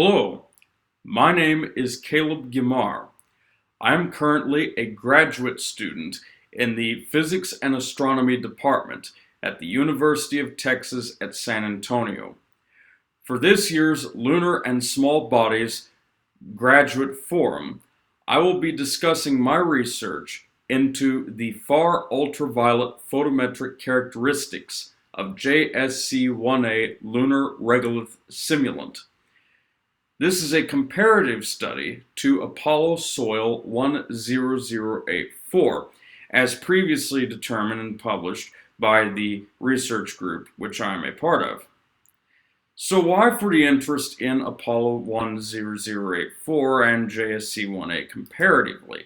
Hello, my name is Caleb Guimar. I am currently a graduate student in the Physics and Astronomy department at the University of Texas at San Antonio. For this year's Lunar and Small Bodies Graduate Forum, I will be discussing my research into the far-ultraviolet photometric characteristics of JSC-1A lunar regolith simulant. This is a comparative study to Apollo soil 10084, as previously determined and published by the research group which I am a part of. So why for the interest in Apollo 10084 and JSC-1A comparatively?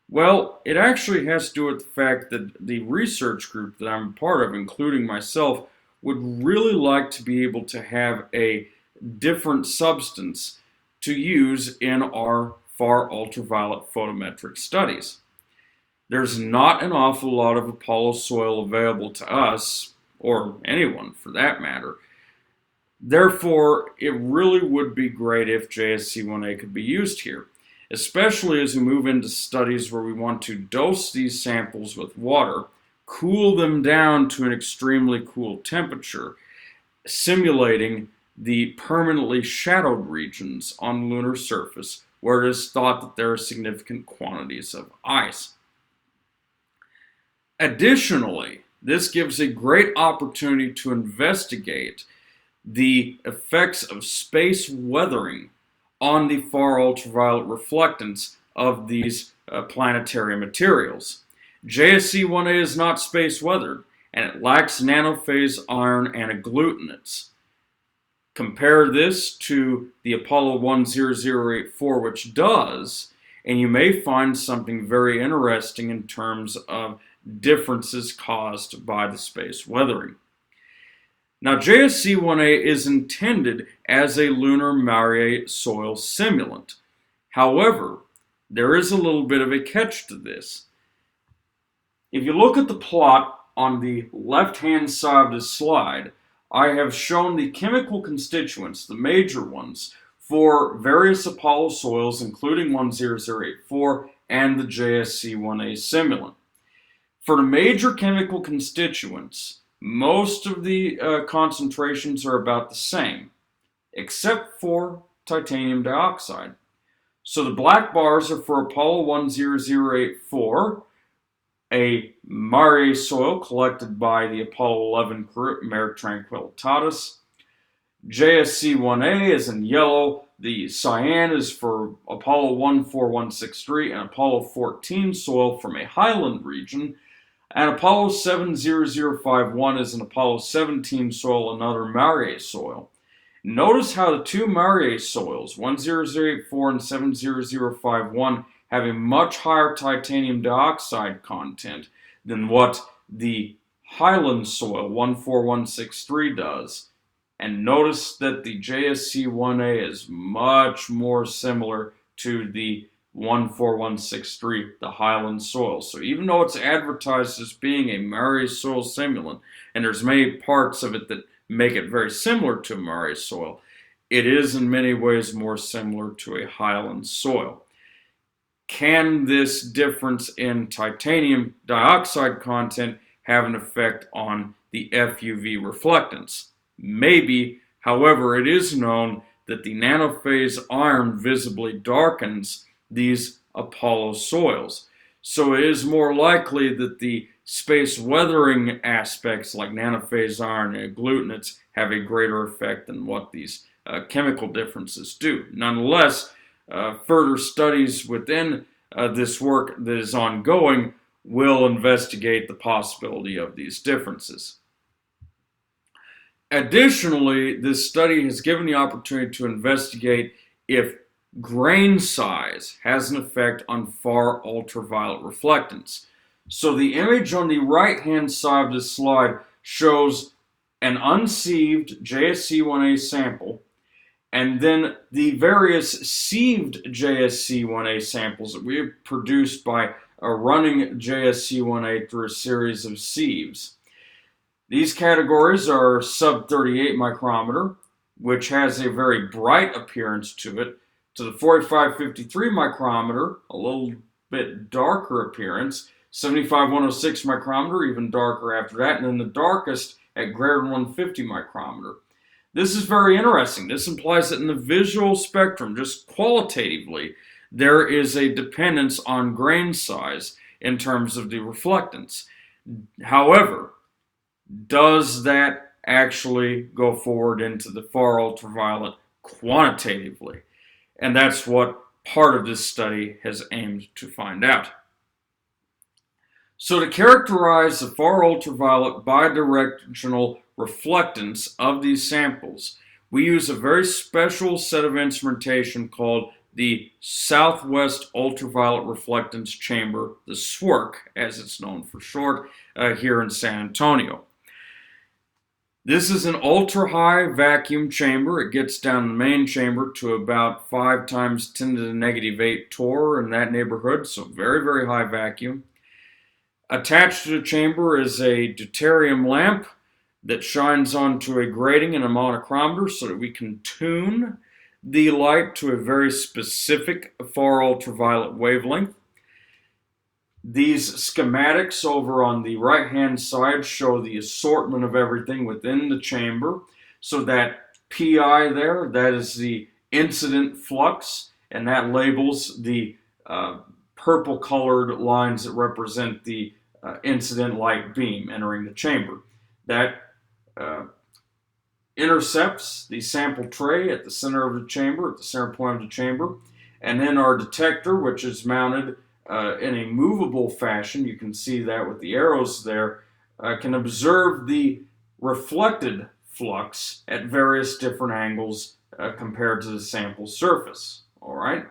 Well, it actually has to do with the fact that the research group that I'm a part of, including myself, would really like to be able to have a different substance to use in our far ultraviolet photometric studies. There's not an awful lot of Apollo soil available to us, or anyone for that matter. Therefore, it really would be great if JSC-1A could be used here, especially as we move into studies where we want to dose these samples with water, cool them down to an extremely cool temperature, simulating the permanently shadowed regions on the lunar surface where it is thought that there are significant quantities of ice. Additionally, this gives a great opportunity to investigate the effects of space weathering on the far ultraviolet reflectance of these planetary materials. JSC-1A is not space weathered, and it lacks nanophase iron and agglutinates. Compare this to the Apollo 10084, which does, and you may find something very interesting in terms of differences caused by the space weathering. Now, JSC-1A is intended as a lunar Marre soil simulant. However, there is a little bit of a catch to this. If you look at the plot on the left-hand side of this slide, I have shown the chemical constituents, the major ones, for various Apollo soils, including 10084 and the JSC-1A simulant. For the major chemical constituents, most of the concentrations are about the same, except for titanium dioxide. So the black bars are for Apollo 10084, a Marre soil collected by the Apollo 11 crew at Mare Tranquillitatis. JSC-1A is in yellow. The cyan is for Apollo 14163 and Apollo 14 soil from a highland region. And Apollo 70051 is an Apollo 17 soil, another Marre soil. Notice how the two Marre soils, 10084 and 70051, have a much higher titanium dioxide content than what the highland soil 14163 does. And notice that the JSC-1A is much more similar to the 14163, the highland soil. So even though it's advertised as being a Marre soil simulant, and there's many parts of it that make it very similar to a Marre soil, it is in many ways more similar to a highland soil. Can this difference in titanium dioxide content have an effect on the FUV reflectance? Maybe. However, it is known that the nanophase iron visibly darkens these Apollo soils. So it is more likely that the space weathering aspects like nanophase iron and agglutinates have a greater effect than what these chemical differences do. Nonetheless, further studies within this work that is ongoing will investigate the possibility of these differences. Additionally, this study has given the opportunity to investigate if grain size has an effect on far ultraviolet reflectance. So the image on the right-hand side of this slide shows an unsieved JSC-1A sample, and then the various sieved JSC-1A samples that we have produced by running JSC-1A through a series of sieves. These categories are sub 38 micrometer, which has a very bright appearance to it, to the 4553 micrometer, a little bit darker appearance, 75106 micrometer, even darker after that, and then the darkest at greater than 150 micrometer. This is very interesting. This implies that in the visual spectrum, just qualitatively, there is a dependence on grain size in terms of the reflectance. However, does that actually go forward into the far ultraviolet quantitatively? And that's what part of this study has aimed to find out. So to characterize the far ultraviolet bidirectional reflectance of these samples, we use a very special set of instrumentation called the Southwest Ultraviolet Reflectance Chamber, the SWIRC, as it's known for short, here in San Antonio. This is an ultra-high vacuum chamber. It gets down in the main chamber to about 5 times 10 to the negative 8 torr in that neighborhood, so very, very high vacuum. Attached to the chamber is a deuterium lamp that shines onto a grating and a monochromator so that we can tune the light to a very specific far ultraviolet wavelength. These schematics over on the right-hand side show the assortment of everything within the chamber. So that PI there, that is the incident flux, and that labels the purple-colored lines that represent the incident light beam entering the chamber. That intercepts the sample tray at the center of the chamber, at the center point of the chamber, and then our detector, which is mounted in a movable fashion, you can see that with the arrows there, can observe the reflected flux at various different angles compared to the sample surface. All right.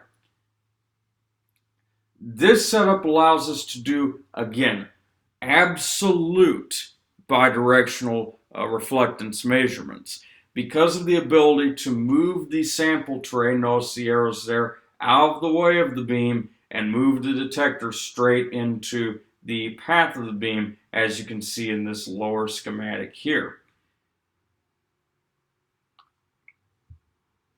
This setup allows us to do, again, absolute bidirectional reflectance measurements. Because of the ability to move the sample tray, notice the arrows there, out of the way of the beam and move the detector straight into the path of the beam, as you can see in this lower schematic here.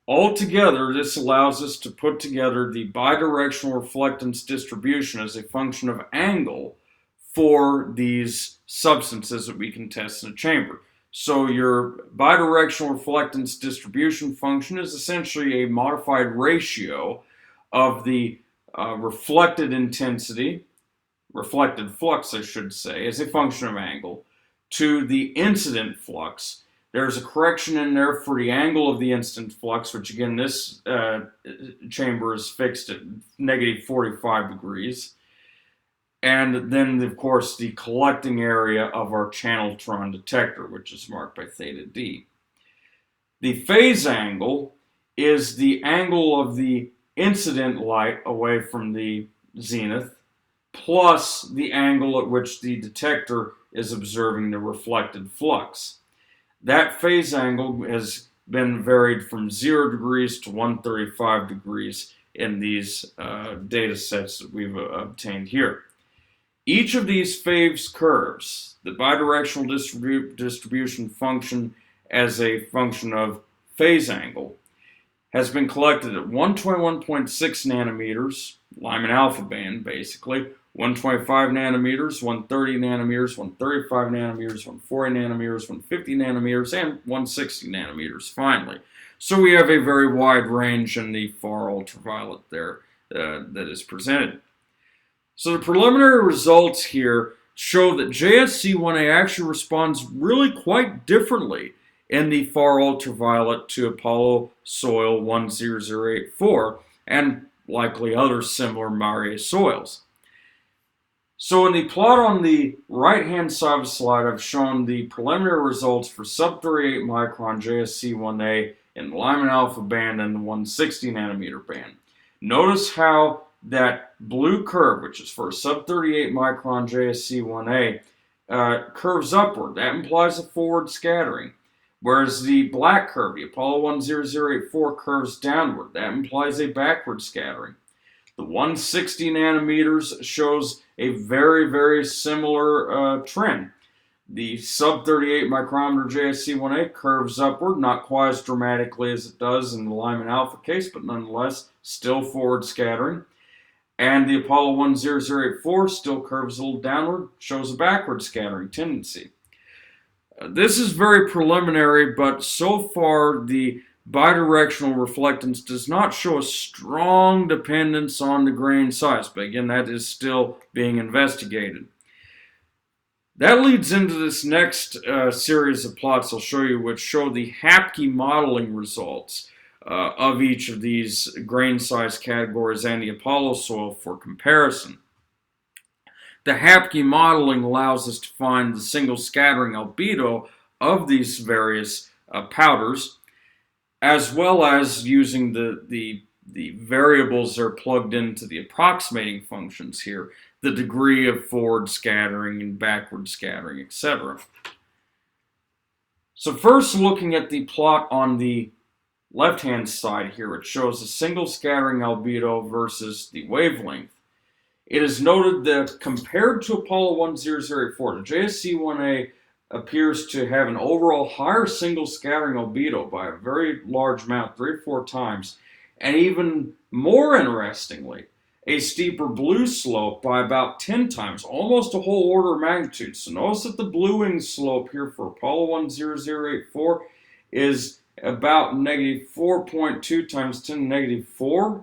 Altogether, this allows us to put together the bidirectional reflectance distribution as a function of angle for these substances that we can test in a chamber. So your bidirectional reflectance distribution function is essentially a modified ratio of the reflected intensity, reflected flux I should say, as a function of angle, to the incident flux. There's a correction in there for the angle of the incident flux, which again this chamber is fixed at negative 45 degrees. And then, of course, the collecting area of our channeltron detector, which is marked by theta d. The phase angle is the angle of the incident light away from the zenith, plus the angle at which the detector is observing the reflected flux. That phase angle has been varied from 0 degrees to 135 degrees in these data sets that we've obtained here. Each of these phase curves, the bidirectional distribution function as a function of phase angle, has been collected at 121.6 nanometers, Lyman alpha band basically, 125 nanometers, 130 nanometers, 135 nanometers, 140 nanometers, 150 nanometers, and 160 nanometers finally. So we have a very wide range in the far ultraviolet there that is presented. So the preliminary results here show that JSC-1A actually responds really quite differently in the far ultraviolet to Apollo soil 10084 and likely other similar Mare soils. So in the plot on the right-hand side of the slide, I've shown the preliminary results for sub-38 micron JSC-1A in the Lyman alpha band and the 160 nanometer band. Notice how that blue curve, which is for a sub-38 micron JSC-1A, curves upward. That implies a forward scattering. Whereas the black curve, the Apollo 10084, curves downward. That implies a backward scattering. The 160 nanometers shows a very, very similar trend. The sub 38 micrometer JSC-1A curves upward, not quite as dramatically as it does in the Lyman alpha case, but nonetheless still forward scattering. And the Apollo 10084 still curves a little downward, shows a backward scattering tendency. This is very preliminary, but so far the bidirectional reflectance does not show a strong dependence on the grain size, but again, that is still being investigated. That leads into this next series of plots I'll show you, which show the Hapke modeling results of each of these grain size categories and the Apollo soil for comparison. The Hapke modeling allows us to find the single scattering albedo of these various powders, as well as using the variables that are plugged into the approximating functions here, the degree of forward scattering and backward scattering, etc. So first, looking at the plot on the left-hand side here, it shows a single scattering albedo versus the wavelength. It is noted that compared to Apollo 10084, the JSC-1A appears to have an overall higher single scattering albedo by a very large amount, 3 or 4 times, and even more interestingly, a steeper blue slope by about 10 times, almost a whole order of magnitude. So notice that the bluing slope here for Apollo 10084 is about negative 4.2 times 10 to the negative 4.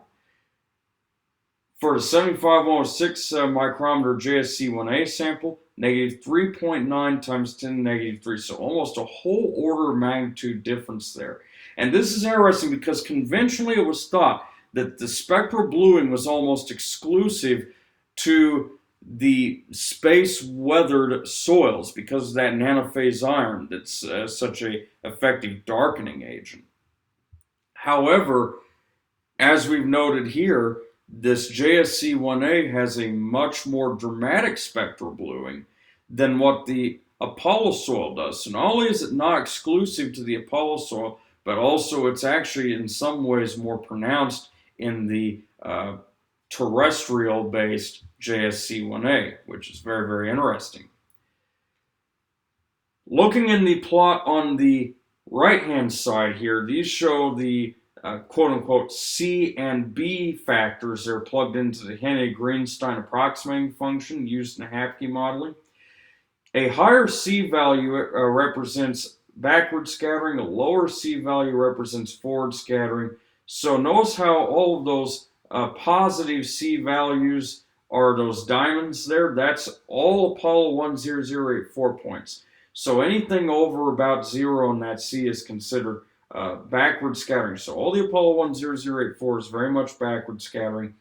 For the 7506 micrometer JSC-1A sample, negative 3.9 times 10 to the negative 3. So almost a whole order of magnitude difference there. And this is interesting because conventionally it was thought that the spectral bluing was almost exclusive to the space-weathered soils because of that nanophase iron that's such an effective darkening agent. However, as we've noted here, this JSC-1A has a much more dramatic spectral bluing than what the Apollo soil does. So not only is it not exclusive to the Apollo soil, but also it's actually in some ways more pronounced in the terrestrial-based JSC-1A, which is very, very interesting. Looking in the plot on the right-hand side here, these show the quote-unquote C and B factors that are plugged into the Henne-Greenstein approximating function used in the Hapke modeling. A higher C value represents backward scattering, a lower C value represents forward scattering. So notice how all of those positive C values are those diamonds there. That's all Apollo 10084 points. So anything over about 0 in that C is considered backward scattering. So all the Apollo 10084 is very much backward scattering.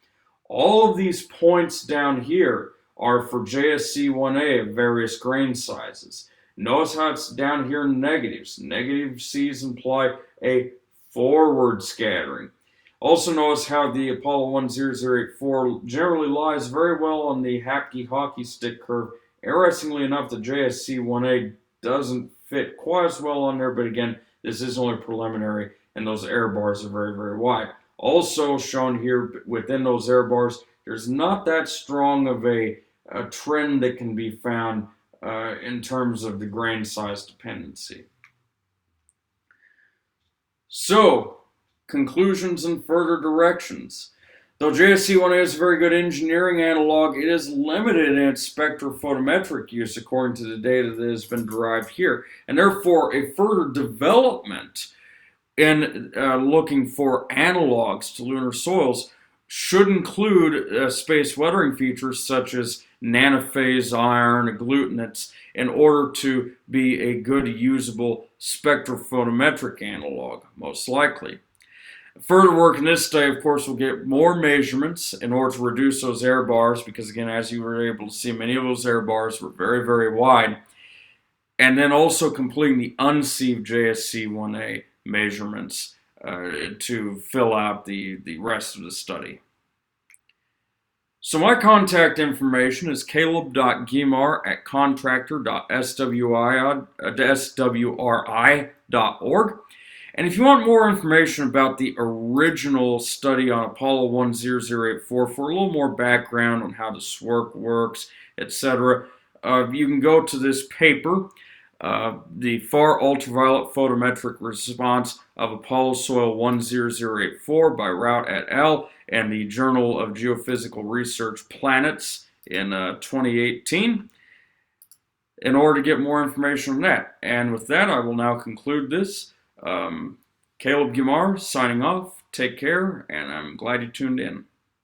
All of these points down here are for JSC-1A of various grain sizes. Notice how it's down here in negatives. Negative C's imply a forward scattering. Also notice how the Apollo 10084 generally lies very well on the Hapke hockey stick curve. Interestingly enough, the JSC-1A doesn't fit quite as well on there, but again, this is only preliminary, and those error bars are very, very wide. Also shown here within those error bars, there's not that strong of a trend that can be found in terms of the grain size dependency. So, conclusions and further directions. Though JSC-1A is a very good engineering analog, it is limited in its spectrophotometric use according to the data that has been derived here. And therefore, a further development in looking for analogs to lunar soils should include space weathering features such as nanophase iron, agglutinates, in order to be a good usable spectrophotometric analog, most likely. Further work in this study, of course, will get more measurements in order to reduce those error bars because, again, as you were able to see, many of those error bars were very, very wide. And then also completing the unsieved JSC-1A measurements to fill out the rest of the study. So my contact information is caleb.giemar@contractor.swri.org. And if you want more information about the original study on Apollo 10084 for a little more background on how this work works, etc., you can go to this paper, the Far-Ultraviolet Photometric Response of Apollo Soil 10084 by Rout et al. And the Journal of Geophysical Research Planets in 2018 in order to get more information on that. And with that, I will now conclude this. Caleb Guimar signing off. Take care, and I'm glad you tuned in.